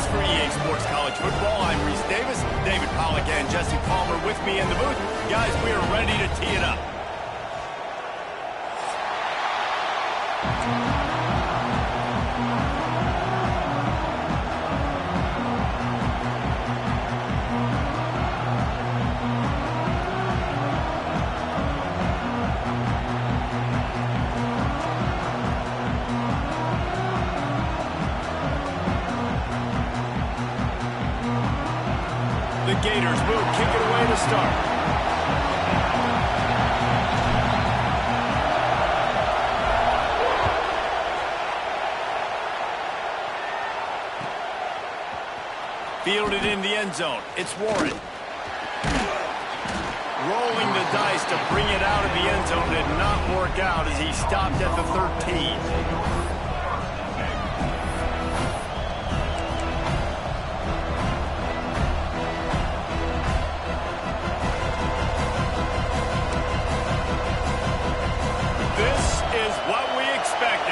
for EA Sports College Football. I'm Reese Davis, David Pollack, and Jesse Palmer with me in the booth. Guys, we are ready to tee it up. The Gators will kick it away to start. Fielded in the end zone. It's Warren. Rolling the dice to bring it out of the end zone did not work out as he stopped at the 13.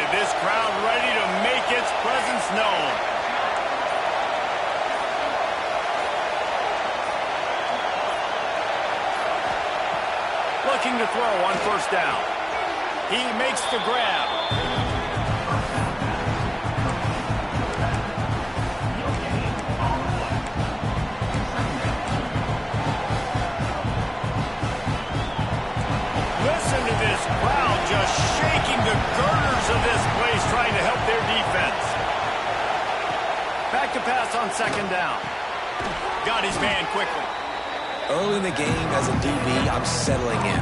This crowd ready to make its presence known. Looking to throw on first down. He makes the grab. Listen to this crowd just shaking the girders of this place, trying to help their defense. Back to pass on second down. Got his man quickly. Early in the game, as a DB, I'm settling in.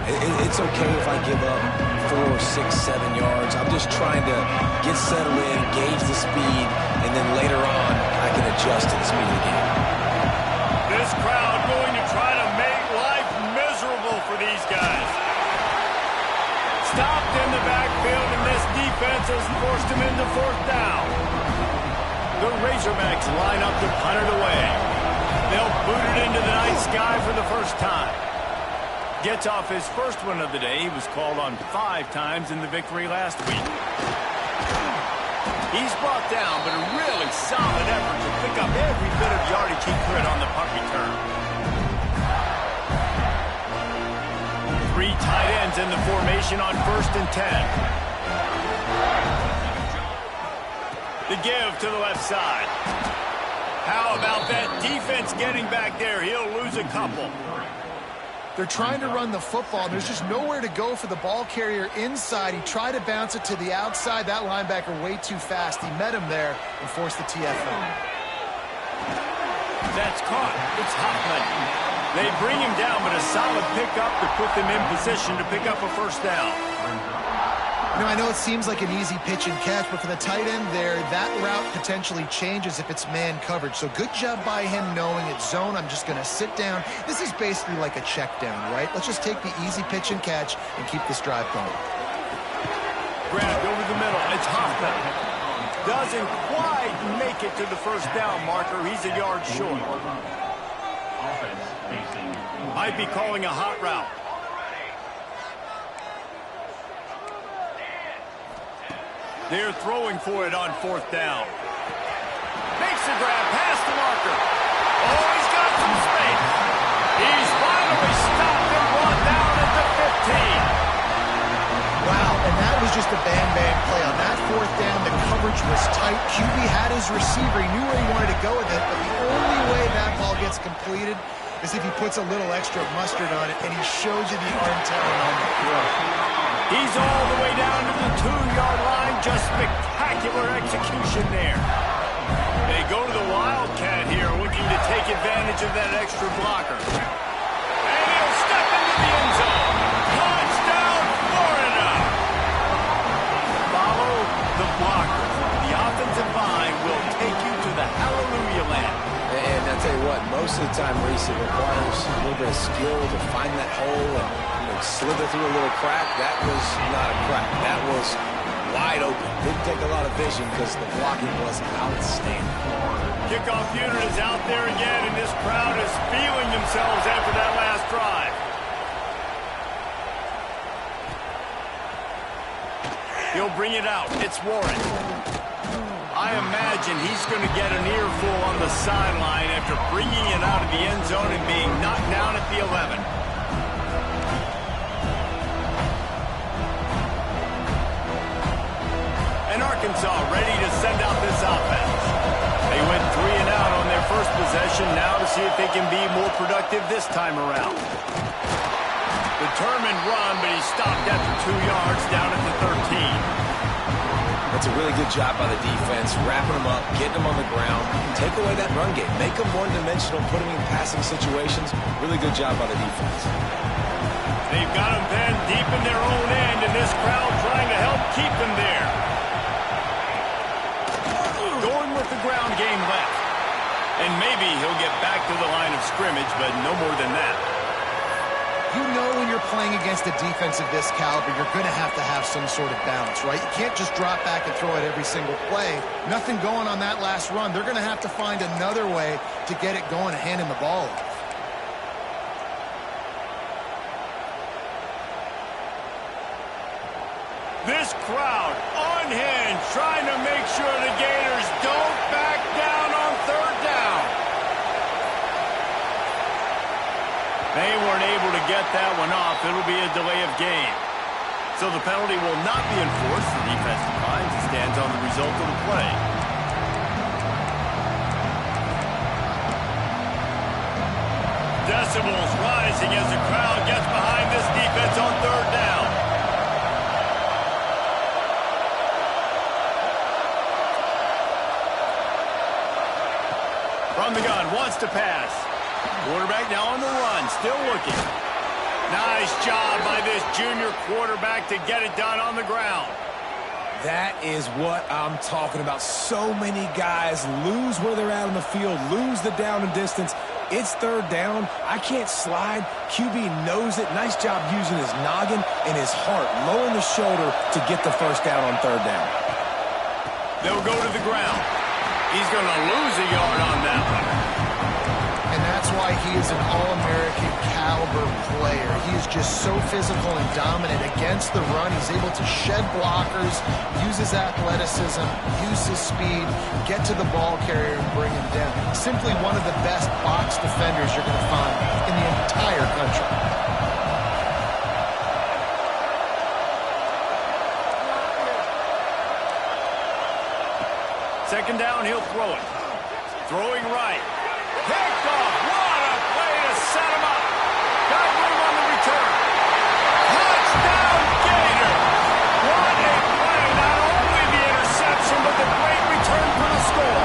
It's okay if I give up 4, 6, 7 yards. I'm just trying to get settled in, gauge the speed, and then later on, I can adjust to the speed of the game. This crowd going to try to make life miserable for these guys. Stopped in the backfield, and this defense has forced him into fourth down. The Razorbacks line up to punt it away. They'll boot it into the night sky for the first time. Gets off his first one of the day. He was called on 5 times in the victory last week. He's brought down, but a really solid effort to pick up every bit of yardage he could on the punt return. 3 tight ends in the formation on 1st and 10. The give to the left side. How about that defense getting back there? He'll lose a couple. They're trying to run the football. There's just nowhere to go for the ball carrier inside. He tried to bounce it to the outside. That linebacker way too fast. He met him there and forced the TFL. That's caught. It's Hoffman. They bring him down, but a solid pickup to put them in position to pick up a first down. You know, I know it seems like an easy pitch and catch, but for the tight end there, that route potentially changes if it's man coverage. So good job by him knowing it's zone. I'm just going to sit down. This is basically like a check down, right? Let's just take the easy pitch and catch and keep this drive going. Grabbed over the middle. It's Hoffman. Doesn't quite make it to the first down marker. He's a yard short. Might be calling a hot route. They're throwing for it on 4th down. Makes the grab past the marker. Oh, he's got some space. He's finally stopped and brought down at the 15. Wow, and that was just a bang-bang play. On that 4th down, the coverage was tight. QB had his receiver. He knew where he wanted to go with it, but the only way that ball gets completed is if he puts a little extra mustard on it, and he shows you the arm talent on the throw. He's all the way down to the 2-yard line. Just spectacular execution there. They go to the Wildcat here, looking to take advantage of that extra blocker. And he'll step into the end zone. Touchdown, Florida! Follow the blocker. The offensive line will take you to the hallelujah land. And I'll tell you what, most of the time, Reese, it requires a little bit of skill to find that hole and slither through a little crack. That was not a crack. That was wide open. Didn't take a lot of vision because the blocking was outstanding. Kickoff unit is out there again, and this crowd is feeling themselves after that last drive. He'll bring it out. It's Warren. I imagine he's going to get an earful on the sideline after bringing it out of the end zone and being knocked down at the 11. And Arkansas ready to send out this offense. They went 3 and out on their first possession, now to see if they can be more productive this time around. Determined run, but he stopped after 2 yards down at the 13. That's a really good job by the defense, wrapping them up, getting them on the ground, take away that run game, make them one-dimensional, put them in passing situations. Really good job by the defense. They've got them then deep in their own end, and this crowd trying to help keep them there. Going with the ground game left. And maybe he'll get back to the line of scrimmage, but no more than that. You know when you're playing against a defense of this caliber, you're going to have some sort of balance, right? You can't just drop back and throw it every single play. Nothing going on that last run. They're going to have to find another way to get it going and handing the ball off. This crowd unhinged, trying to make sure the Gators don't back down on 3rd down. They weren't able to get that one off. It'll be a delay of game. So the penalty will not be enforced. The defense declines and stands on the result of the play. Decibels rising as the crowd gets behind this defense on 3rd down. From the gun, wants to pass. Quarterback now on the run, still looking. Nice job by this junior quarterback to get it done on the ground. That is what I'm talking about. So many guys lose where they're at on the field, lose the down and distance. It's 3rd down. I can't slide. QB knows it. Nice job using his noggin and his heart, lowering the shoulder to get the 1st down on 3rd down. They'll go to the ground. He's going to lose a yard on that one. And that's why he is an All-American caliber player. He is just so physical and dominant against the run. He's able to shed blockers, use his athleticism, use his speed, get to the ball carrier and bring him down. Simply one of the best box defenders you're going to find in the entire country. Second down, he'll throw it. Throwing right. Picked off. What a play to set him up. Got room on the return. Touchdown, Gator. What a play. Not only the interception, but the great return for the score.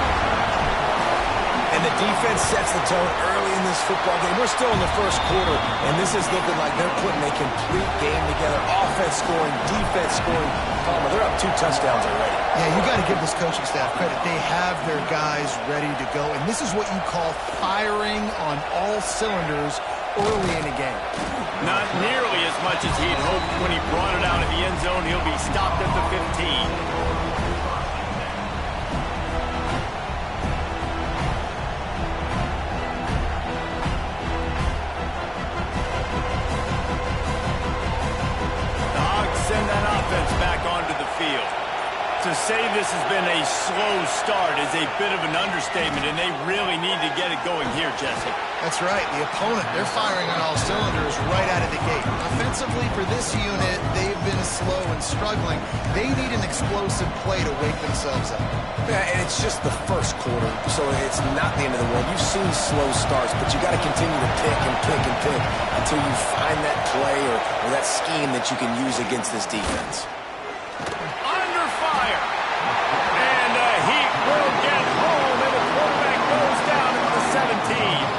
And the defense sets the tone early in this football game. We're still in the 1st quarter, and this is looking like they're putting a complete game together. Offense scoring, defense scoring. Palmer, they're up 2 touchdowns already. Yeah, you got to give this coaching staff credit. They have their guys ready to go, and this is what you call firing on all cylinders early in a game. Not nearly as much as he'd hoped when he brought it out of the end zone. He'll be stopped at the 15. Send that offense back onto the field. To say this has been a slow start is a bit of an understatement, and they really need to get it going here, Jesse. That's right. The opponent, they're firing on all cylinders right out of the gate. Offensively, for this unit, they've been slow and struggling. They need an explosive play to wake themselves up. Yeah, and it's just the 1st quarter, so it's not the end of the world. You've seen slow starts, but you got to continue to pick and pick and pick until you find that play or that scheme that you can use against this defense. Under fire. And the Heat will get home, and the quarterback goes down at the 17.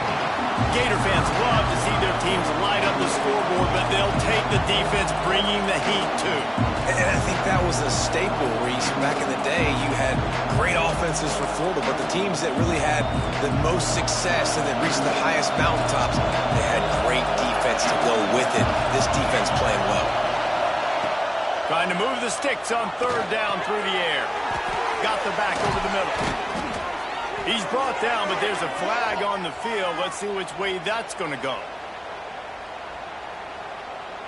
Gator fans love to see their teams light up the scoreboard, but they'll take the defense bringing the heat too. And I think that was a staple, Reese. Back in the day, you had great offenses for Florida, but the teams that really had the most success and that reached the highest mountaintops, they had great defense to go with it. This defense playing well. Trying to move the sticks on 3rd down through the air. Got the back over the middle. He's brought down, but there's a flag on the field. Let's see which way that's going to go.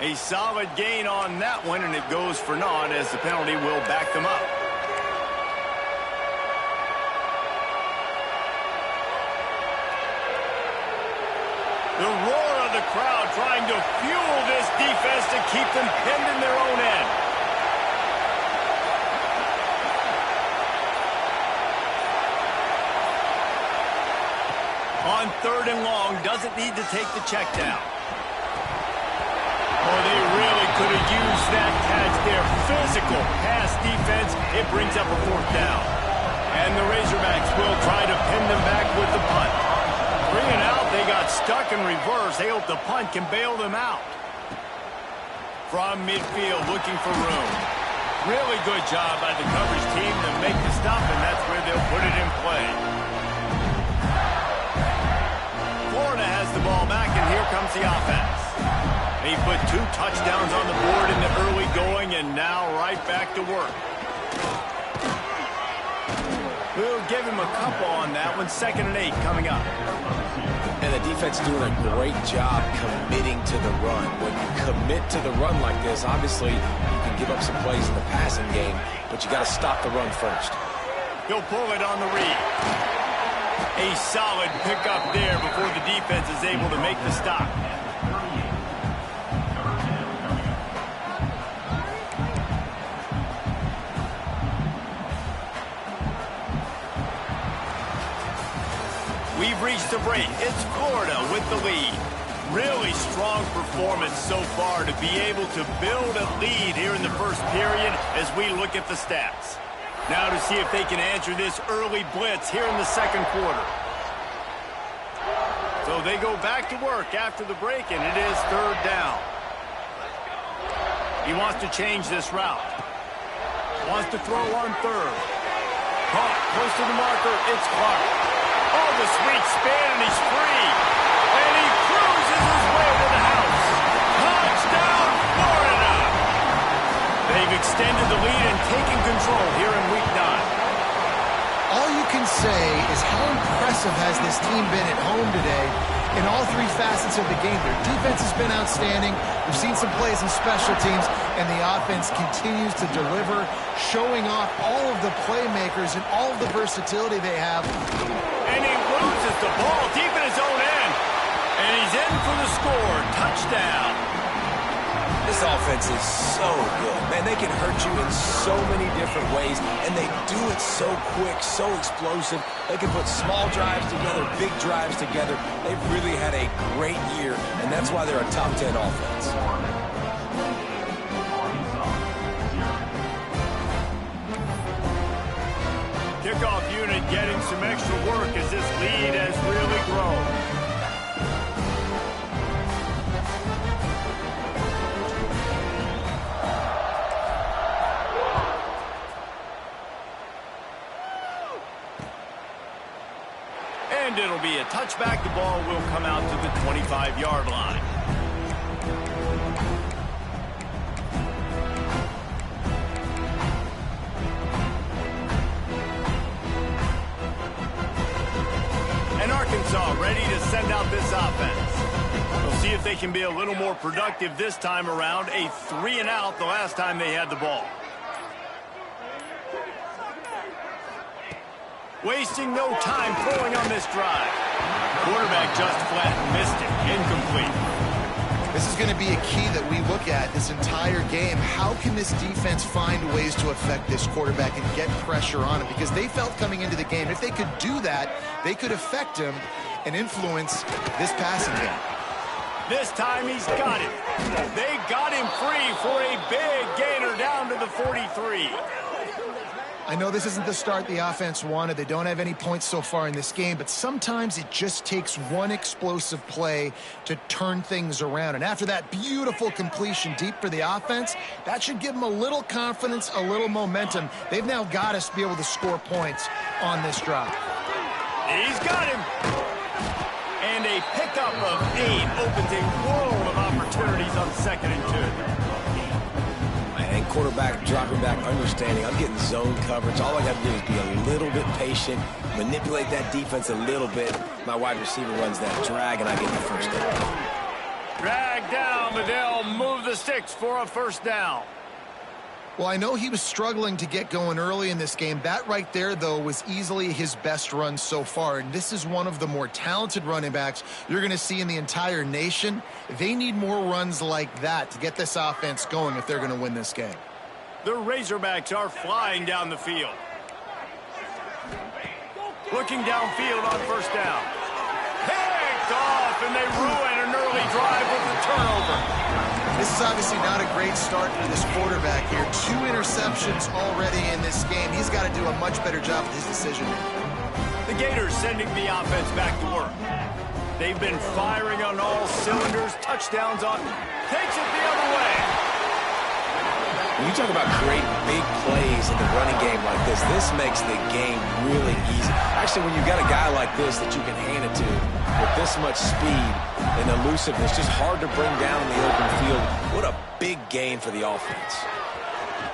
A solid gain on that one, and it goes for naught as the penalty will back them up. crowd trying to fuel this defense to keep them pinned in their own end. On 3rd and long, doesn't need to take the check down. Oh, they really could have used that catch there. Physical pass defense. It brings up a 4th down. And the Razorbacks will try to pin them back with the punt. Bringing out, they got stuck in reverse. They hope the punt can bail them out. From midfield, looking for room. Really good job by the coverage team to make the stop, and that's where they'll put it in play. Florida has the ball back, and here comes the offense. They put 2 touchdowns on the board in the early going, and now right back to work. We'll give him a couple on that one. 2nd and 8 coming up. And the defense doing a great job committing to the run. When you commit to the run like this, obviously you can give up some plays in the passing game, but you got to stop the run first. He'll pull it on the read. A solid pickup there before the defense is able to make the stop. We've reached the break. It's Florida with the lead. Really strong performance so far to be able to build a lead here in the first period as we look at the stats. Now to see if they can answer this early blitz here in the 2nd quarter. So they go back to work after the break, and it is 3rd down. He wants to change this route. Wants to throw on 3rd. Caught close to the marker. It's Clark. Oh, the sweet spin, and he's free. And he cruises his way to the house. Touchdown, Florida! They've extended the lead and taken control here in Week 9. All you can say is how impressive has this team been at home today in all 3 facets of the game. Their defense has been outstanding. We've seen some plays in special teams, and the offense continues to deliver, showing off all of the playmakers and all of the versatility they have. And he loses the ball deep in his own end. And he's in for the score. Touchdown. This offense is so good. Man, they can hurt you in so many different ways, and they do it so quick, so explosive. They can put small drives together, big drives together. They've really had a great year, and that's why they're a top 10 offense. Kickoff unit getting some extra work as this lead has really grown. And it'll be a touchback. The ball will come out to the 25-yard line. And Arkansas ready to send out this offense. We'll see if they can be a little more productive this time around. A 3-and-out the last time they had the ball. Wasting no time throwing on this drive. Quarterback just flat missed it. Incomplete. This is going to be a key that we look at this entire game. How can this defense find ways to affect this quarterback and get pressure on him? Because they felt coming into the game, if they could do that, they could affect him and influence this passing game. This time he's got it. They got him free for a big gainer down to the 43. I know this isn't the start the offense wanted. They don't have any points so far in this game, but sometimes it just takes one explosive play to turn things around. And after that beautiful completion deep for the offense, that should give them a little confidence, a little momentum. They've now got us to be able to score points on this drive. He's got him. And a pickup of 8 opens a world of opportunities on 2nd and 2. And quarterback dropping back, understanding I'm getting zone coverage. All I got to do is be a little bit patient, manipulate that defense a little bit. My wide receiver runs that drag, and I get the first down. Drag down, but they'll move the sticks for a first down. Well, I know he was struggling to get going early in this game. That right there, though, was easily his best run so far. And this is one of the more talented running backs you're going to see in the entire nation. They need more runs like that to get this offense going if they're going to win this game. The Razorbacks are flying down the field. Looking downfield on first down. Picked off, and they ruin an early drive with the turnover. This is obviously not a great start for this quarterback here. 2 interceptions already in this game. He's got to do a much better job with his decision. The Gators sending the offense back to work. They've been firing on all cylinders. Touchdowns on. Takes it the other way. When you talk about creating big plays in the running game like this makes the game really easy. Actually, when you've got a guy like this that you can hand it to with this much speed and elusiveness, just hard to bring down in the open field. What a big gain for the offense.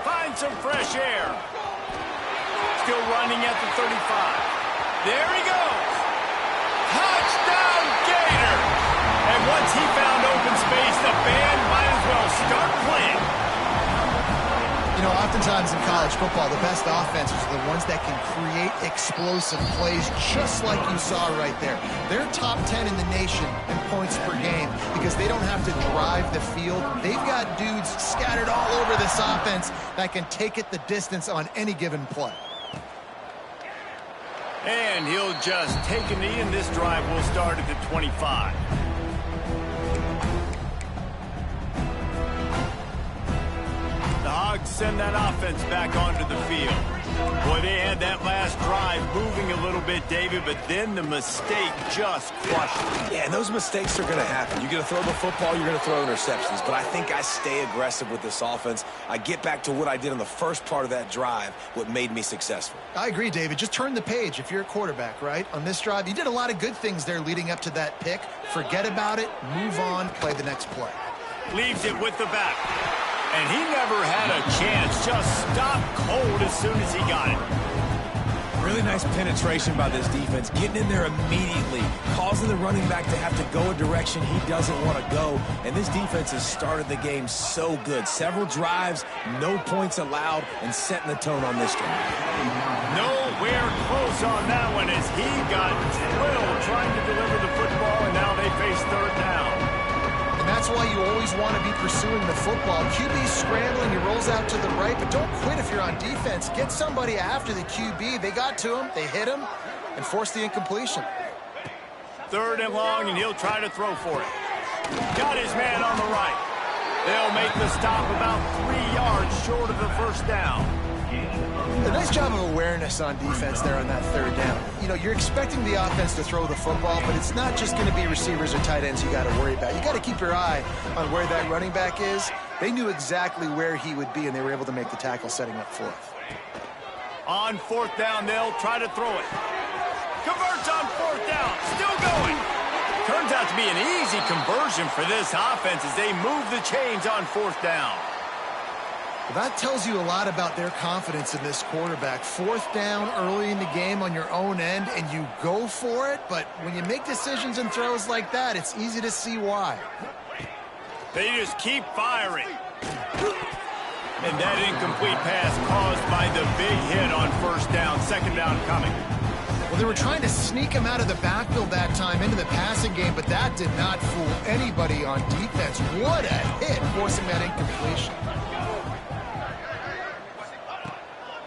Find some fresh air. Still running at the 35. There he goes. Touchdown, Gator. And once he found open space, the band might as well start playing. You know, oftentimes in college football, the best offenses are the ones that can create explosive plays, just like you saw right there. They're top 10 in the nation in points per game because they don't have to drive the field. They've got dudes scattered all over this offense that can take it the distance on any given play. And he'll just take a knee, and this drive will start at the 25. The Hogs send that offense back onto the field. Boy, they had that last drive moving a little bit, David, but then the mistake just crushed them. Yeah, and those mistakes are going to happen. You're going to throw the football, you're going to throw interceptions, but I think I stay aggressive with this offense. I get back to what I did on the first part of that drive, what made me successful. I agree, David. Just turn the page if you're a quarterback, right? On this drive, you did a lot of good things there leading up to that pick. Forget about it, move on, play the next play. Leaves it with the back. And he never had a chance. Just stopped cold as soon as he got it. Really nice penetration by this defense, getting in there immediately, causing the running back to have to go a direction he doesn't want to go. And this defense has started the game so good. Several drives, no points allowed, and setting the tone on this drive. Nowhere close on that one as he got drilled trying to deliver the football, and now they face third down. That's why you always want to be pursuing the football. QB's scrambling, he rolls out to the right, but don't quit if you're on defense. Get somebody after the QB. They got to him, they hit him, and forced the incompletion. Third and long, and he'll try to throw for it. Got his man on the right. They'll make the stop about 3 yards short of the first down. A nice job of awareness on defense there on that third down. You know, you're expecting the offense to throw the football, but it's not just going to be receivers or tight ends you got to worry about. You got to keep your eye on where that running back is. They knew exactly where he would be, and they were able to make the tackle setting up fourth. On fourth down, they'll try to throw it. Converts on fourth down. Still going. Turns out to be an easy conversion for this offense as they move the chains on fourth down. Well, that tells you a lot about their confidence in this quarterback. Fourth down early in the game on your own end, and you go for it, but when you make decisions and throws like that, it's easy to see why. They just keep firing. And that incomplete pass caused by the big hit on first down. Second down coming. Well, they were trying to sneak him out of the backfield that time into the passing game, but that did not fool anybody on defense. What a hit, forcing that incompletion.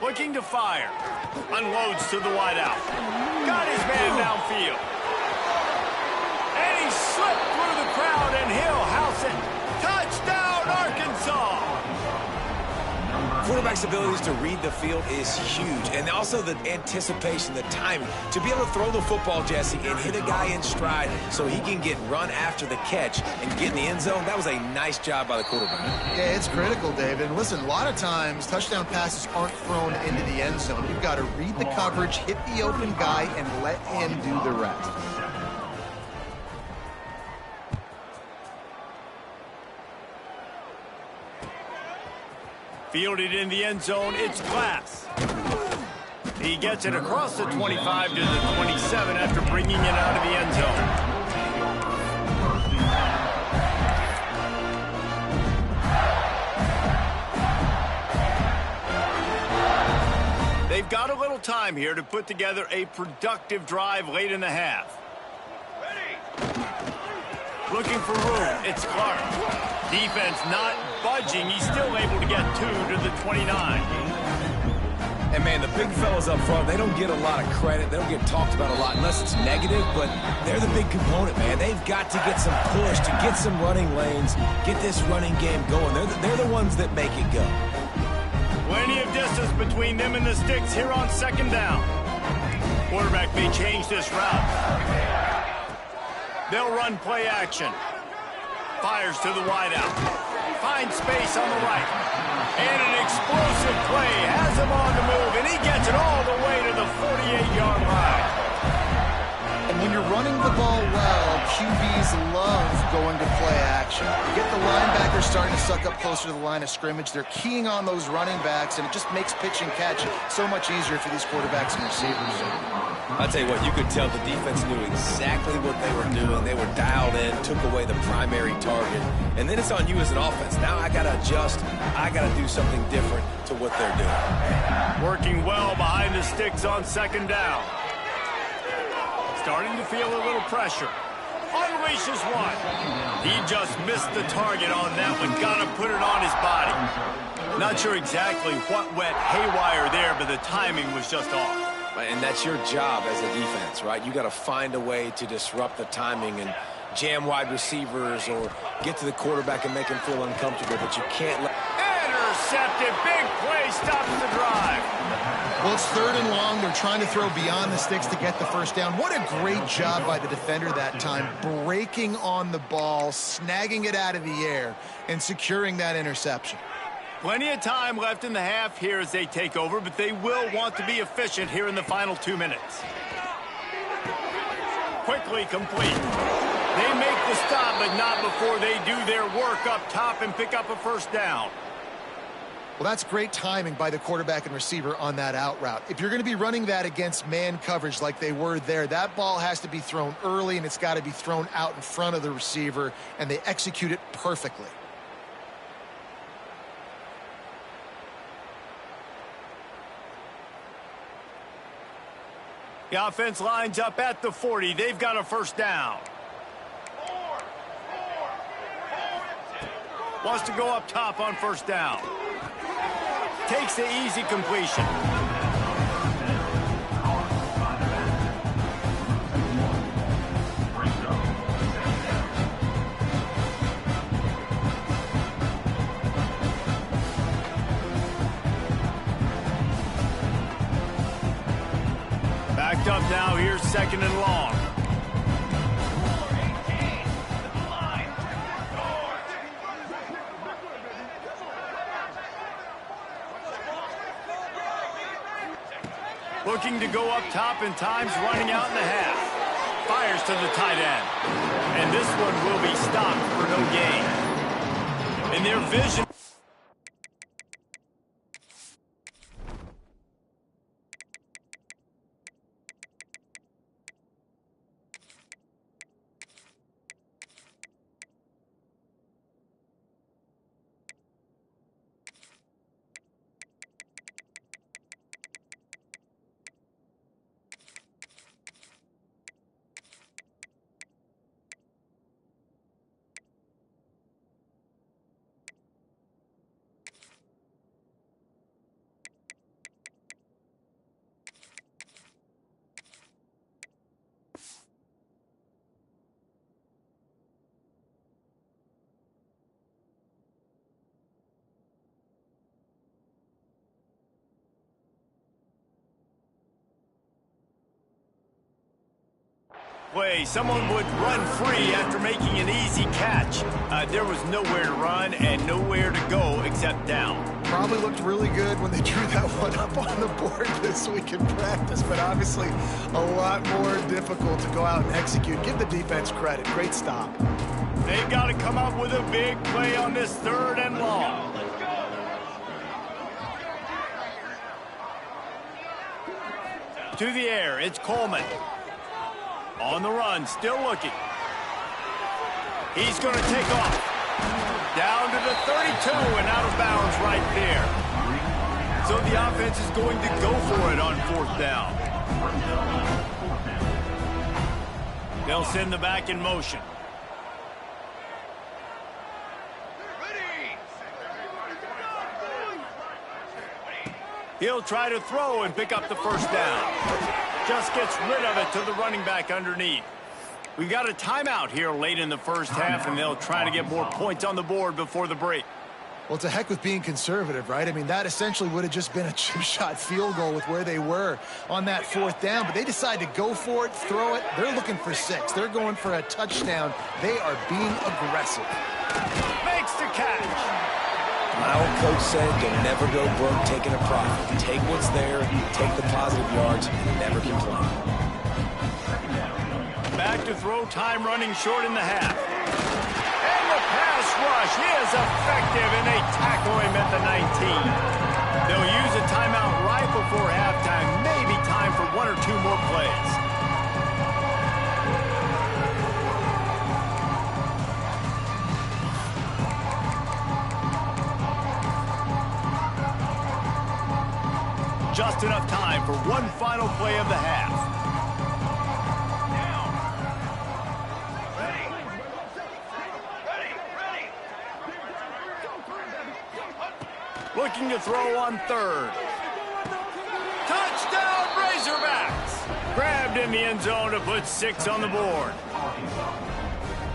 Looking to fire. Unloads to the wideout. Got his man downfield. And he slipped through the crowd, and he'll house it. Touchdown, Arkansas! Quarterback's abilities to read the field is huge, and also the anticipation, the timing. To be able to throw the football, Jesse, and hit a guy in stride so he can get run after the catch and get in the end zone, that was a nice job by the quarterback. Yeah, it's critical, David. And listen, a lot of times touchdown passes aren't thrown into the end zone. You've got to read the coverage, hit the open guy, and let him do the rest. Fielded in the end zone, it's Glass. He gets it across the 25 to the 27 after bringing it out of the end zone. They've got a little time here to put together a productive drive late in the half. Looking for room, it's Clark. Defense not budging. He's still able to get 2 to the 29. And, man, the big fellas up front, they don't get a lot of credit. They don't get talked about a lot unless it's negative, but they're the big component, man. They've got to get some push, to get some running lanes, get this running game going. They're the ones that make it go. Plenty of distance between them and the sticks here on second down. Quarterback may change this route. They'll run play action. Fires to the wideout. Finds space on the right. And an explosive play has him on the move, and he gets it all the way to the 48-yard line. And when you're running the ball well, QBs love going to play action. You get the linebackers starting to suck up closer to the line of scrimmage. They're keying on those running backs, and it just makes pitch and catch so much easier for these quarterbacks and receivers. I'll tell you what, you could tell the defense knew exactly what they were doing. They were dialed in, took away the primary target. And then it's on you as an offense. Now I got to adjust. I got to do something different to what they're doing. Working well behind the sticks on second down. Starting to feel a little pressure. Unleashes one. He just missed the target on that one. Got to put it on his body. Not sure exactly what went haywire there, but the timing was just off. And that's your job as a defense, right? You got to find a way to disrupt the timing and jam wide receivers or get to the quarterback and make him feel uncomfortable, but you can't let... Intercepted. Big play stops the drive. Well, it's third and long. They're trying to throw beyond the sticks to get the first down. What a great job by the defender that time, breaking on the ball, snagging it out of the air, and securing that interception. Plenty of time left in the half here as they take over, but they will want to be efficient here in the final 2 minutes. Quickly complete. They make the stop, but not before they do their work up top and pick up a first down. Well, that's great timing by the quarterback and receiver on that out route. If you're going to be running that against man coverage like they were there, that ball has to be thrown early, and it's got to be thrown out in front of the receiver, and they execute it perfectly. The offense lines up at the 40. They've got a first down. Wants to go up top on first down. Takes the easy completion. Backed up now, here's second and long. Looking to go up top, and time's running out in the half. Fires to the tight end. And this one will be stopped for no gain. In their vision... Play. Someone would run free after making an easy catch. There was nowhere to run and nowhere to go except down. Probably looked really good when they drew that one up on the board this week in practice, but obviously a lot more difficult to go out and execute. Give the defense credit. Great stop. They've got to come up with a big play on this third and long. To the air, it's Coleman. On the run, still looking. He's going to take off. Down to the 32 and out of bounds right there. So the the offense is going to go for it on 4th down. They'll send the back in motion. He'll try to throw and pick up the 1st down. Just gets rid of it to the running back underneath. We've got a timeout here late in the 1st half, and they'll try to get more points on the board before the break. Well, to heck with being conservative, right? I mean, that essentially would have just been a chip-shot field goal with where they were on that 4th down, but they decide to go for it, throw it. They're looking for 6. They're going for a touchdown. They are being aggressive. Makes the catch. My old coach said you'll never go broke taking a profit. Take what's there, take the positive yards, and never complain. Back to throw, time running short in the half. And the pass rush is effective, and they tackle him at the 19. They'll use a timeout right before halftime. Maybe time for 1 or 2 more plays. Just enough time for one final play of the half. Looking to throw on 3rd. Touchdown, Razorbacks! Grabbed in the end zone to put 6 on the board.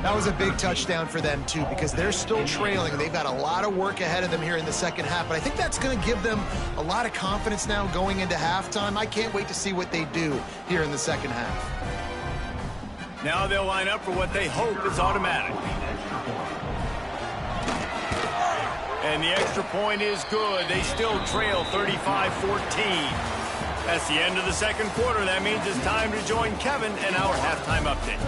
That was a big touchdown for them, too, because they're still trailing. They've got a lot of work ahead of them here in the 2nd half, but I think that's going to give them a lot of confidence now going into halftime. I can't wait to see what they do here in the 2nd half. Now they'll line up for what they hope is automatic. And the extra point is good. They still trail 35-14. That's the end of the 2nd quarter. That means it's time to join Kevin and our halftime update.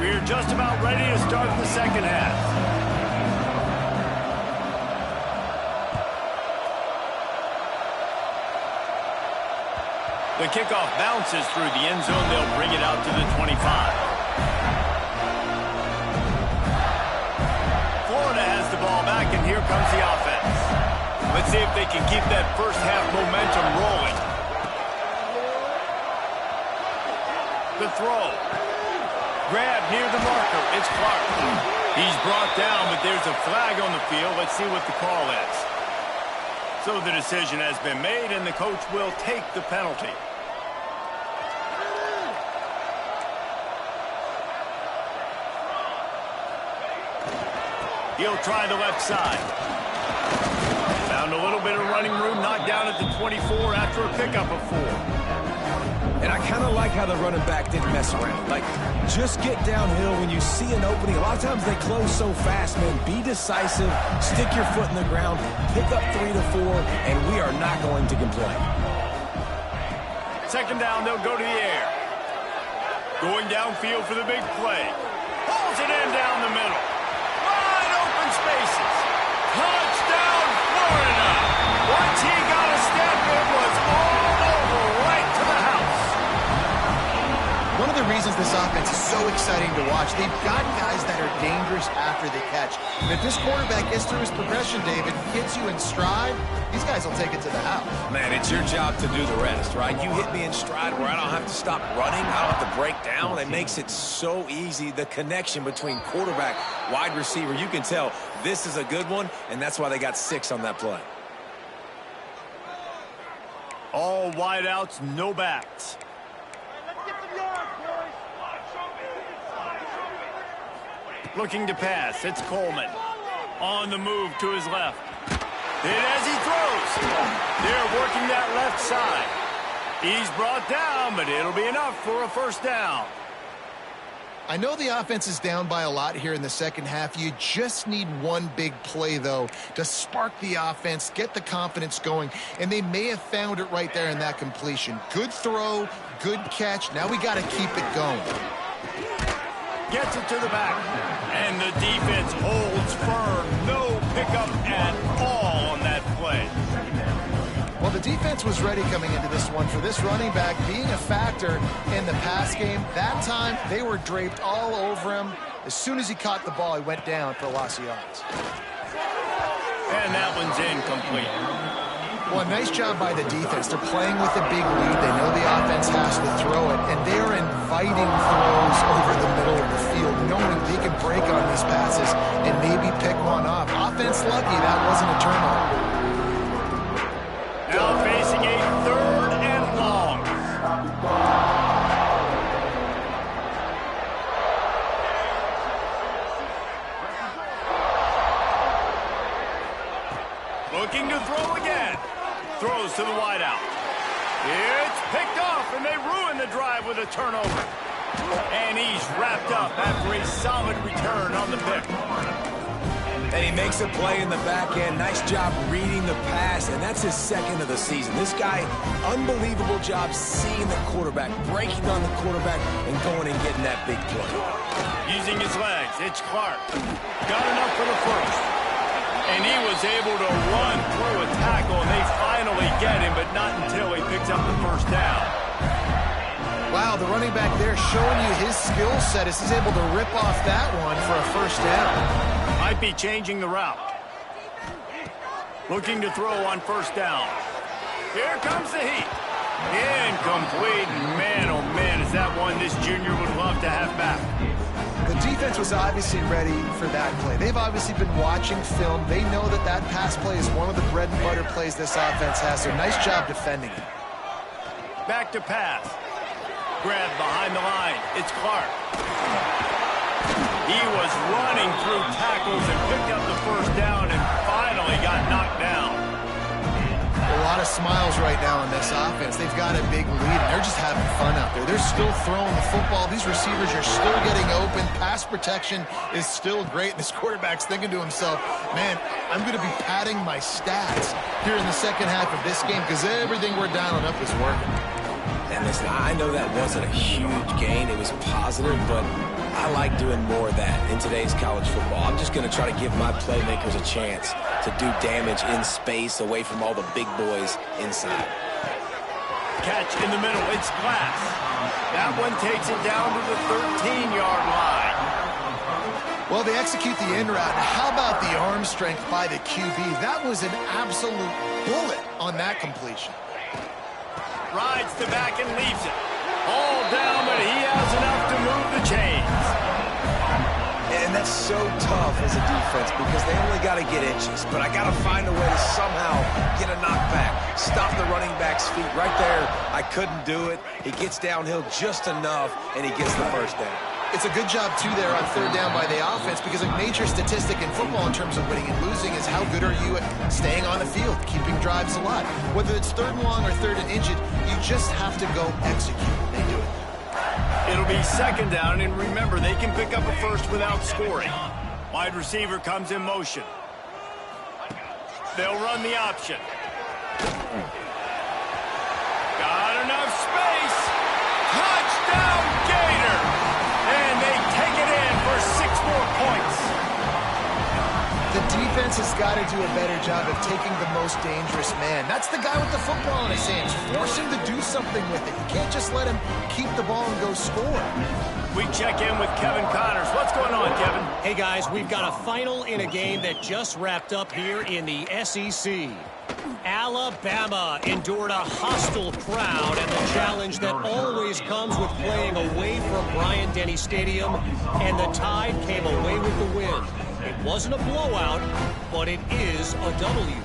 We're just about ready to start the 2nd half. The kickoff bounces through the end zone. They'll bring it out to the 25. Florida has the ball back, and here comes the offense. Let's see if they can keep that 1st half momentum rolling. The throw. Grab near the marker. It's Clark. He's brought down, but there's a flag on the field. Let's see what the call is. So the decision has been made, and the coach will take the penalty. He'll try the left side. Found a little bit of running room, knocked down at the 24 after a pickup of 4. And I kind of like how the running back didn't mess around. Like, just get downhill when you see an opening. A lot of times they close so fast, man. Be decisive, stick your foot in the ground, pick up 3 to 4, and we are not going to complain. 2nd down, they'll go to the air. Going downfield for the big play. Pulls it in down the middle. Wide open spaces. Touchdown, Florida. Once he got a step, it was all over right to the house. One of the reasons this offense is so exciting to watch, they've got guys that are dangerous after the catch. And if this quarterback gets through his progression, David, gets you in stride, these guys will take it to the house. Man, it's your job to do the rest, right? You hit me in stride where I don't have to stop running. I don't have to break down. It makes it so easy. The connection between quarterback, wide receiver, you can tell this is a good one, and that's why they got 6 on that play. All wideouts, no backs. Looking to pass, it's Coleman. On the move to his left. Hit as he throws. They're working that left side. He's brought down, but it'll be enough for a 1st down. I know the offense is down by a lot here in the 2nd half. You just need one big play, though, to spark the offense, get the confidence going, and they may have found it right there in that completion. Good throw, good catch. Now we got to keep it going. Gets it to the back, and the defense holds firm. No pickup at all on that play. Well, the defense was ready coming into this one for this running back being a factor in the pass game. That time, they were draped all over him. As soon as he caught the ball, he went down for a loss of yards. And that one's incomplete. Well, nice job by the defense. They're playing with a big lead. They know the offense has to throw it, and they are inviting throws over the middle of the field, knowing they can break on these passes and maybe pick one off. Offense lucky that wasn't a turnover. Now facing a 3rd and long. Looking to throw again. Throws to the wideout. It's picked off, and they ruin the drive with a turnover. And he's wrapped up after a solid return on the pick. And he makes a play in the back end. Nice job reading the pass, and that's his 2nd of the season. This guy, unbelievable job seeing the quarterback, breaking on the quarterback, and going and getting that big play. Using his legs, it's Clark. Got enough for the first. And he was able to run through a tackle, and they finally get him, but not until he picks up the first down. Wow, the running back there showing you his skill set as he's able to rip off that one for a first down. Might be changing the route. Looking to throw on first down. Here comes the heat. Incomplete. Man, oh man, is that one this junior would love to have back. The defense was obviously ready for that play. They've obviously been watching film. They know that that pass play is one of the bread and butter plays this offense has, so nice job defending it. Back to pass. Grab behind the line. It's Clark. He was running through tackles and picked up the first down and finally got knocked down. A lot of smiles right now in this offense. They've got a big lead, and they're just having fun out there. They're still throwing the football. These receivers are still getting open. Pass protection is still great. This quarterback's thinking to himself, man, I'm going to be padding my stats here in the second half of this game because everything we're dialing up is working. And listen, I know that wasn't a huge gain. It was positive, but I like doing more of that in today's college football. I'm just going to try to give my playmakers a chance to do damage in space away from all the big boys inside. Catch in the middle. It's Glass. That one takes it down to the 13-yard line. Well, they execute the in route. How about the arm strength by the QB? That was an absolute bullet on that completion. Rides the back and leaves it. All down, but he has enough to move the chains. And that's so tough as a defense because they only got to get inches. But I got to find a way to somehow get a knockback. Stop the running back's feet right there. I couldn't do it. He gets downhill just enough, and he gets the first down. It's a good job, too, there on third down by the offense because a major statistic in football in terms of winning and losing is how good are you at staying on the field, keeping drives alive. Whether it's 3rd and long or 3rd and inches, you just have to go execute. They do it. It'll be 2nd down, and remember, they can pick up a first without scoring. Wide receiver comes in motion. They'll run the option. Got enough space. Touchdown, Gator! And they take it in for 6 more points. The defense has got to do a better job of taking the most dangerous man. That's the guy with the football in his hands. Force him to do something with it. You can't just let him keep the ball and go score. We check in with Kevin Connors. What's going on, Kevin? Hey, guys, we've got a final in a game that just wrapped up here in the SEC. Alabama endured a hostile crowd and the challenge that always comes with playing away from Bryant-Denny Stadium, and the Tide came away with the win. It wasn't a blowout, but it is a W.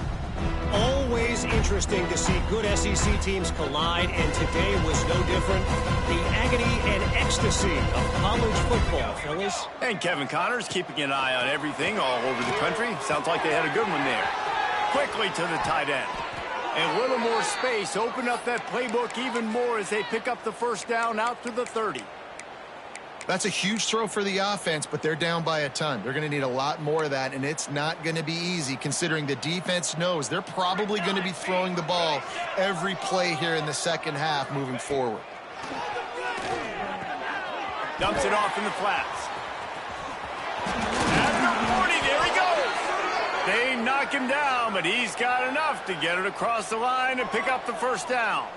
Always interesting to see good SEC teams collide, and today was no different. The agony and ecstasy of college football, fellas. And Kevin Connors keeping an eye on everything all over the country. Sounds like they had a good one there. Quickly to the tight end. And a little more space. Open up that playbook even more as they pick up the first down out to the 30. That's a huge throw for the offense, but they're down by a ton. They're going to need a lot more of that, and it's not going to be easy considering the defense knows they're probably going to be throwing the ball every play here in the second half moving forward. Dumps it off in the flats. At the 40, there he goes. They knock him down, but he's got enough to get it across the line and pick up the first down.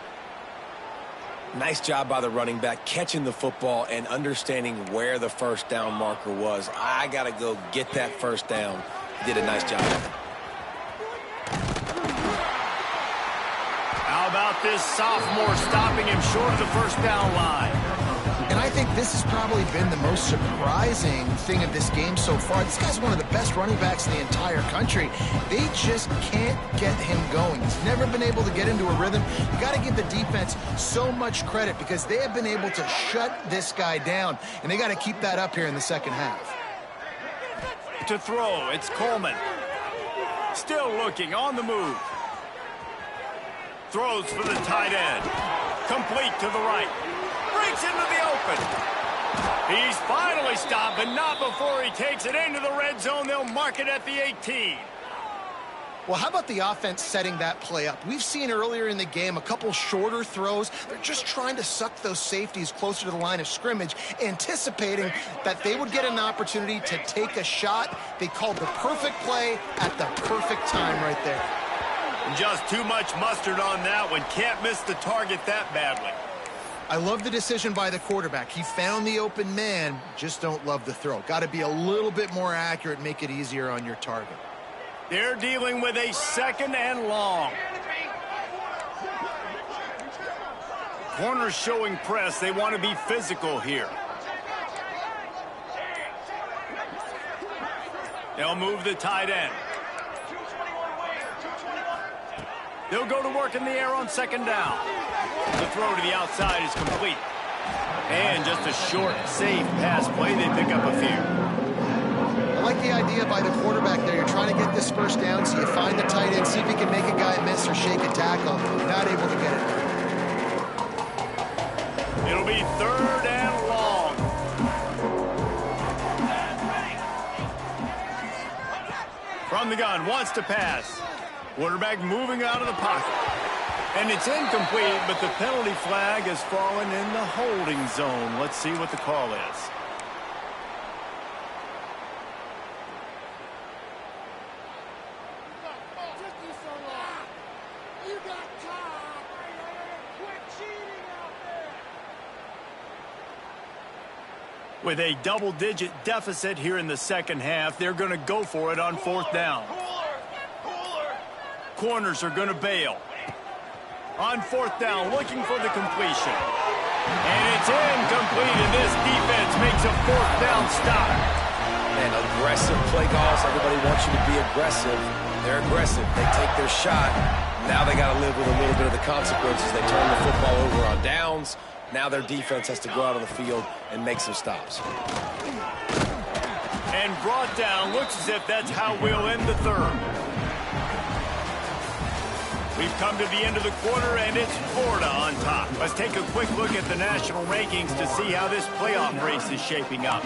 Nice job by the running back, catching the football and understanding where the first down marker was. I got to go get that first down. He did a nice job. How about this sophomore stopping him short of the first down line? And I think this has probably been the most surprising thing of this game so far. This guy's one of the best running backs in the entire country. They just can't get him going. He's never been able to get into a rhythm. You got to give the defense so much credit because they have been able to shut this guy down, and they got to keep that up here in the second half. To throw, it's Coleman. Still looking, on the move. Throws for the tight end. Complete to the right. Breaks into the open. He's finally stopped, but not before he takes it into the red zone. They'll mark it at the 18. Well, how about the offense setting that play up? We've seen earlier in the game a couple shorter throws. They're just trying to suck those safeties closer to the line of scrimmage, anticipating that they would get an opportunity to take a shot. They called the perfect play at the perfect time right there. Just too much mustard on that one. Can't miss the target that badly. I love the decision by the quarterback. He found the open man, just don't love the throw. Got to be a little bit more accurate, make it easier on your target. They're dealing with a second and long. Corners showing press. They want to be physical here. They'll move the tight end. They'll go to work in the air on second down. The throw to the outside is complete. And just a short, safe pass play. They pick up a few. I like the idea by the quarterback there. You're trying to get this first down, so you find the tight end, see if he can make a guy miss or shake a tackle. Not able to get it. It'll be third and long. From the gun, wants to pass. Quarterback moving out of the pocket. And it's incomplete, but the penalty flag has fallen in the holding zone. Let's see what the call is. With a double-digit deficit here in the second half, they're going to go for it on fourth down. Corners are going to bail. On fourth down, looking for the completion. And it's incomplete, and this defense makes a fourth down stop. And aggressive play calls. Everybody wants you to be aggressive. They're aggressive. They take their shot. Now they got to live with a little bit of the consequences. They turn the football over on downs. Now their defense has to go out on the field and make some stops. And brought down. Looks as if that's how we'll end the third. We've come to the end of the quarter, and it's Florida on top. Let's take a quick look at the national rankings to see how this playoff race is shaping up.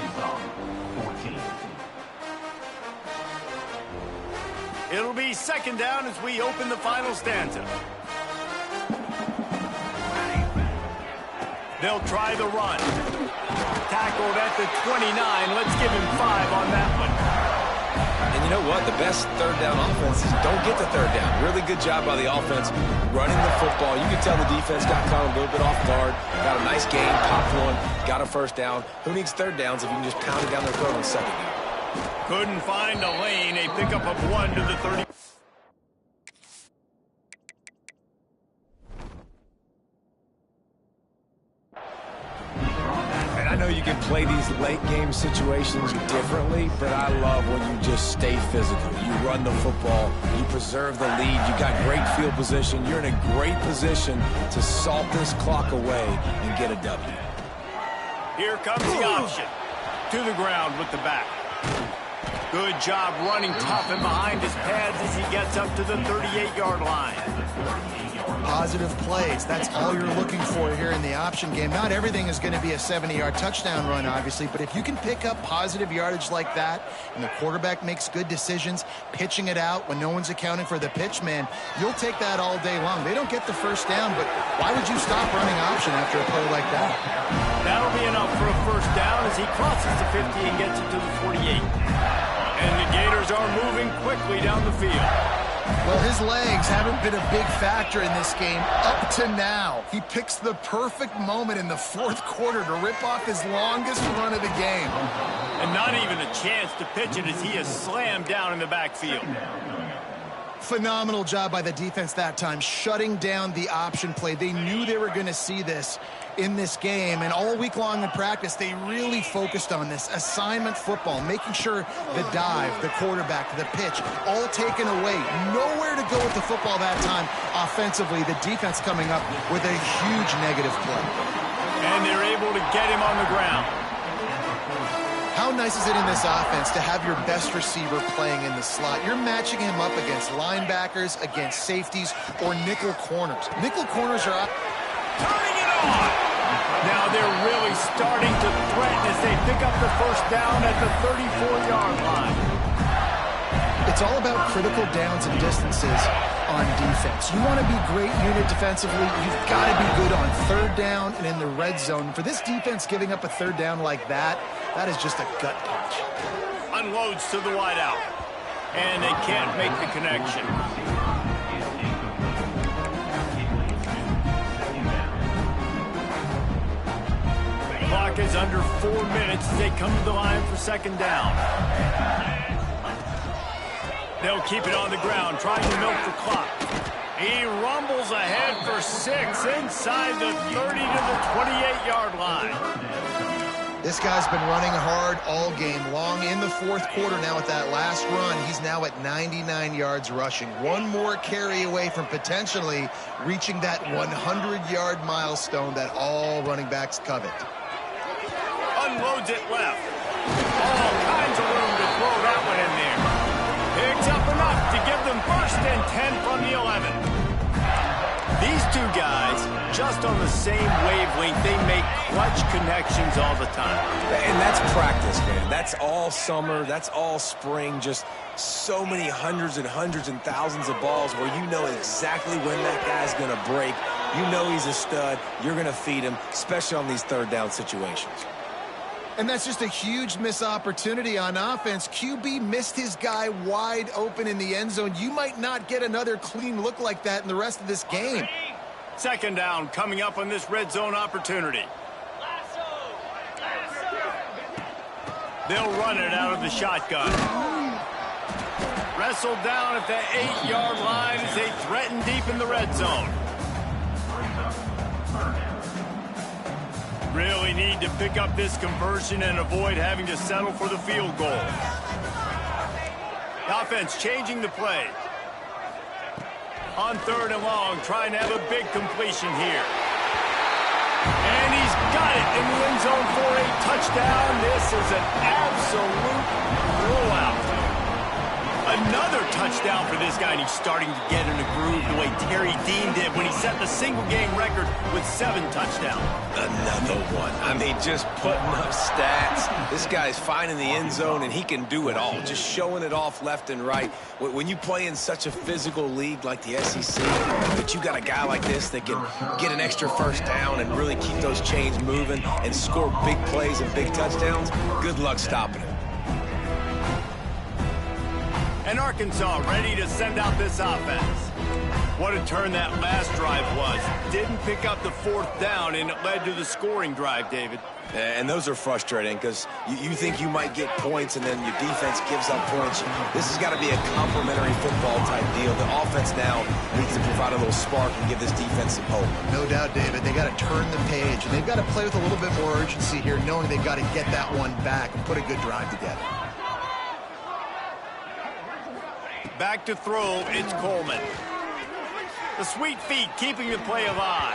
It'll be second down as we open the final stanza. They'll try the run. Tackled at the 29. Let's give him 5 on that one. And you know what? The best third down offense is don't get the third down. Really good job by the offense running the football. You can tell the defense got caught a little bit off guard. Got a nice game, popped one, got a first down. Who needs third downs if you can just pound it down their throat on second down? Couldn't find a lane. A pickup of 1 to the 30. I know you can play these late game situations differently, but I love when you just stay physical. You run the football, you preserve the lead, you got great field position, you're in a great position to salt this clock away and get a W. Here comes the option. To the ground with the back. Good job running tough and behind his pads as he gets up to the 38-yard line. Positive plays. That's all you're looking for here in the option game. Not everything is going to be a 70-yard touchdown run, obviously, but if you can pick up positive yardage like that and the quarterback makes good decisions, pitching it out when no one's accounting for the pitch man, you'll take that all day long. They don't get the first down, but why would you stop running option after a play like that? That'll be enough for a first down as he crosses the 50 and gets it to the 48. And the Gators are moving quickly down the field. Well, his legs haven't been a big factor in this game up to now. He picks the perfect moment in the fourth quarter to rip off his longest run of the game. And not even a chance to pitch it as he is slammed down in the backfield. Phenomenal job by the defense that time, shutting down the option play. They knew they were going to see this in this game, and all week long in practice, they really focused on this assignment football, making sure the dive, the quarterback, the pitch, all taken away. Nowhere to go with the football that time offensively. The defense coming up with a huge negative play. And they're able to get him on the ground. How nice is it in this offense to have your best receiver playing in the slot? You're matching him up against linebackers, against safeties, or nickel corners. Nickel corners are up. Turning it on. Now they're really starting to threaten as they pick up the first down at the 34-yard line. It's all about critical downs and distances on defense. You want to be great unit defensively, you've got to be good on third down and in the red zone. For this defense giving up a third down like that, that is just a gut punch. Unloads to the wideout. And they can't make the connection. The clock is under 4 minutes as they come to the line for second down. They'll keep it on the ground, trying to milk the clock. He rumbles ahead for 6 inside the 30 to the 28-yard line. This guy's been running hard all game long. In the fourth quarter now with that last run, he's now at 99 yards rushing. One more carry away from potentially reaching that 100-yard milestone that all running backs covet. Unloads it left. All kinds of room to throw that one in there. Picks up enough to give them first and 10 from the 11. These two guys, just on the same wavelength, they make clutch connections all the time. And that's practice, man. That's all summer. That's all spring. Just so many hundreds and thousands of balls where you know exactly when that guy's going to break. You know he's a stud. You're going to feed him, especially on these third down situations. And that's just a huge missed opportunity on offense. QB missed his guy wide open in the end zone. You might not get another clean look like that in the rest of this game. Second down coming up on this red zone opportunity. They'll run it out of the shotgun. Wrestled down at the 8-yard line as they threaten deep in the red zone. Really need to pick up this conversion and avoid having to settle for the field goal. The offense changing the play. On third and long, trying to have a big completion here. And he's got it in the end zone for a touchdown. This is an absolute blowout. Another touchdown for this guy, and he's starting to get in a groove the way Terry Dean did when he set the single-game record with 7 touchdowns. Another one. I mean, just putting up stats. This guy's finding the end zone, and he can do it all, just showing it off left and right. When you play in such a physical league like the SEC, but you got a guy like this that can get an extra first down and really keep those chains moving and score big plays and big touchdowns, good luck stopping him. And Arkansas ready to send out this offense. What a turn that last drive was. Didn't pick up the fourth down, and it led to the scoring drive, David. And those are frustrating because you think you might get points, and then your defense gives up points. This has got to be a complementary football type deal. The offense now needs to provide a little spark and give this defense some hope. No doubt, David. They got to turn the page, and they've got to play with a little bit more urgency here, knowing they've got to get that one back and put a good drive together. Back to throw, it's Coleman. The sweet feet keeping the play alive.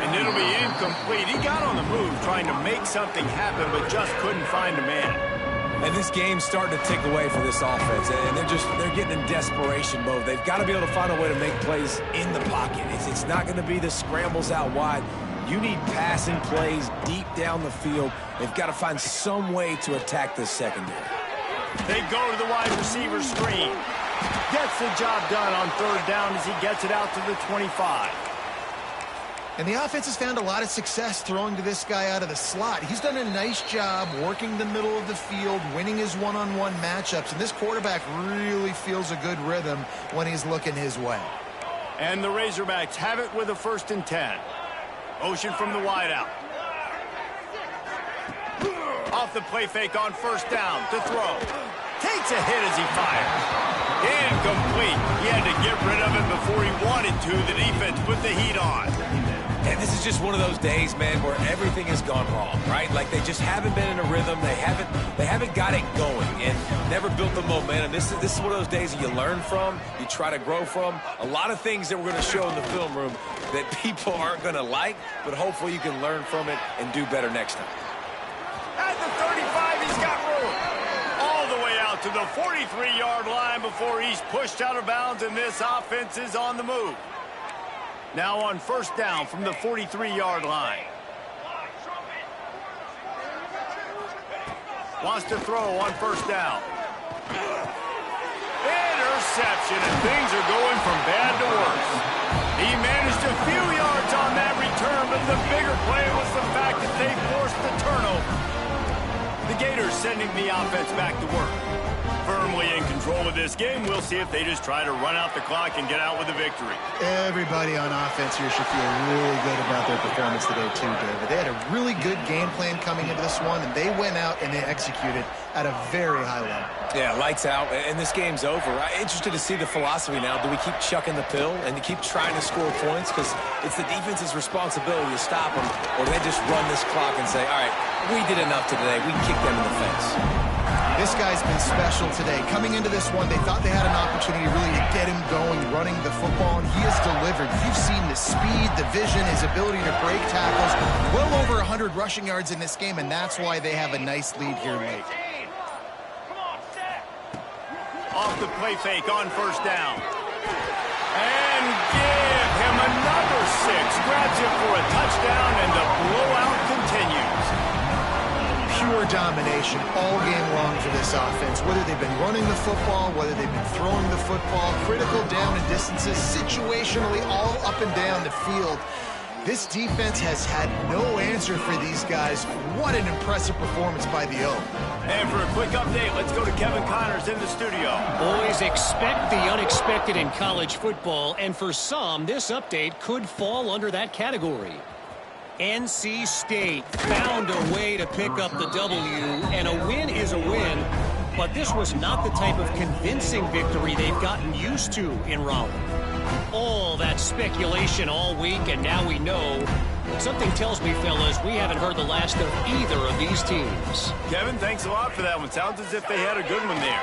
And it'll be incomplete. He got on the move trying to make something happen, but just couldn't find a man. And this game's starting to tick away for this offense, and they're getting in desperation mode. They've got to be able to find a way to make plays in the pocket. It's not going to be the scrambles out wide. You need passing plays deep down the field. They've got to find some way to attack this secondary. They go to the wide receiver screen. Gets the job done on third down as he gets it out to the 25. And the offense has found a lot of success throwing to this guy out of the slot. He's done a nice job working the middle of the field, winning his one-on-one matchups, and this quarterback really feels a good rhythm when he's looking his way. And the Razorbacks have it with a 1st and 10. Motion from the wideout. Off the play fake on 1st down to throw. Takes a hit as he fires. Incomplete. He had to get rid of it before he wanted to. The defense put the heat on. And this is just one of those days, man, where everything has gone wrong, right? Like they just haven't been in a rhythm. They haven't got it going and never built the momentum. This is one of those days that you learn from, you try to grow from. A lot of things that we're going to show in the film room that people aren't going to like, but hopefully you can learn from it and do better next time. At the 35, he's got room. All the way out to the 43-yard line before he's pushed out of bounds, and this offense is on the move. Now on 1st down from the 43-yard line. Wants to throw on 1st down. Interception, and things are going from bad to worse. He managed a few yards on that return, but the bigger play was the fact that they forced the turnover. The Gators sending the offense back to work. Firmly in control of this game. We'll see if they just try to run out the clock and get out with a victory. Everybody on offense here should feel really good about their performance today too, David. They had a really good game plan coming into this one, and they went out and they executed at a very high level. Yeah, lights out, and this game's over. I'm interested to see the philosophy now. Do we keep chucking the pill and keep trying to score points? Because it's the defense's responsibility to stop them, or do they just run this clock and say, all right, we did enough today. We kicked them in the face. This guy's been special today. Coming into this one, they thought they had an opportunity really to get him going, running the football, and he has delivered. You've seen the speed, the vision, his ability to break tackles. Well over 100 rushing yards in this game, and that's why they have a nice lead here late. Off the play fake on 1st down. And give him another 6. Grabs it for a touchdown, and the blowout continues. Pure domination all game long for this offense. Whether they've been running the football, whether they've been throwing the football, critical down and distances, situationally all up and down the field. This defense has had no answer for these guys. What an impressive performance by the O. And for a quick update, let's go to Kevin Connors in the studio. Boys, expect the unexpected in college football, and for some, this update could fall under that category. NC State found a way to pick up the W, and a win is a win, but this was not the type of convincing victory they've gotten used to in Raleigh. All that speculation all week, and now we know. Something tells me, fellas, we haven't heard the last of either of these teams. Kevin, thanks a lot for that one. Sounds as if they had a good one there.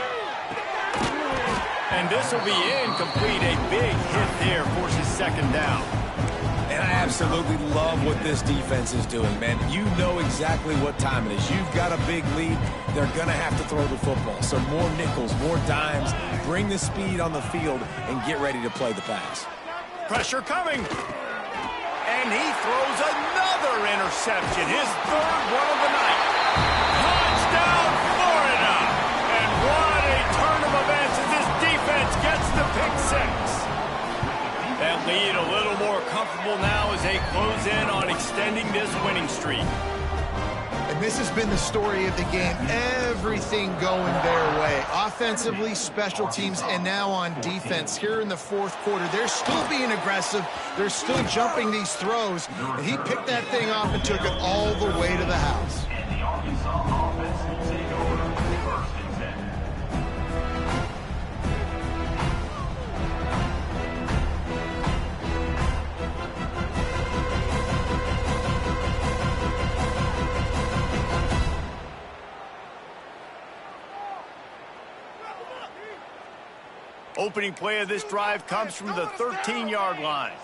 And this will be incomplete. A big hit there forces 2nd down. And I absolutely love what this defense is doing, man. You know exactly what time it is. You've got a big lead. They're going to have to throw the football. So more nickels, more dimes. Bring the speed on the field and get ready to play the pass. Pressure coming. And he throws another interception. His 3rd one of the night. Touchdown, Florida. And what a turn of events as this defense gets the pick 6. That lead a little more comfortable now as they close in on extending this winning streak. And this has been the story of the game. Everything going their way. Offensively, special teams, and now on defense. Here in the 4th quarter, they're still being aggressive. They're still jumping these throws. And he picked that thing off and took it all the way to the house. Opening play of this drive comes from the 13-yard line.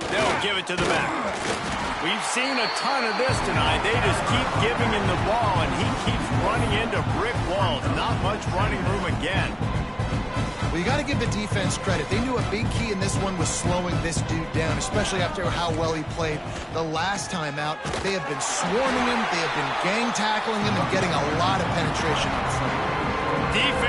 They'll give it to the back. We've seen a ton of this tonight. They just keep giving him the ball, and he keeps running into brick walls. Not much running room again. Well, you got to give the defense credit. They knew a big key in this one was slowing this dude down, especially after how well he played the last time out. They have been swarming him. They have been gang tackling him and getting a lot of penetration in front. Defense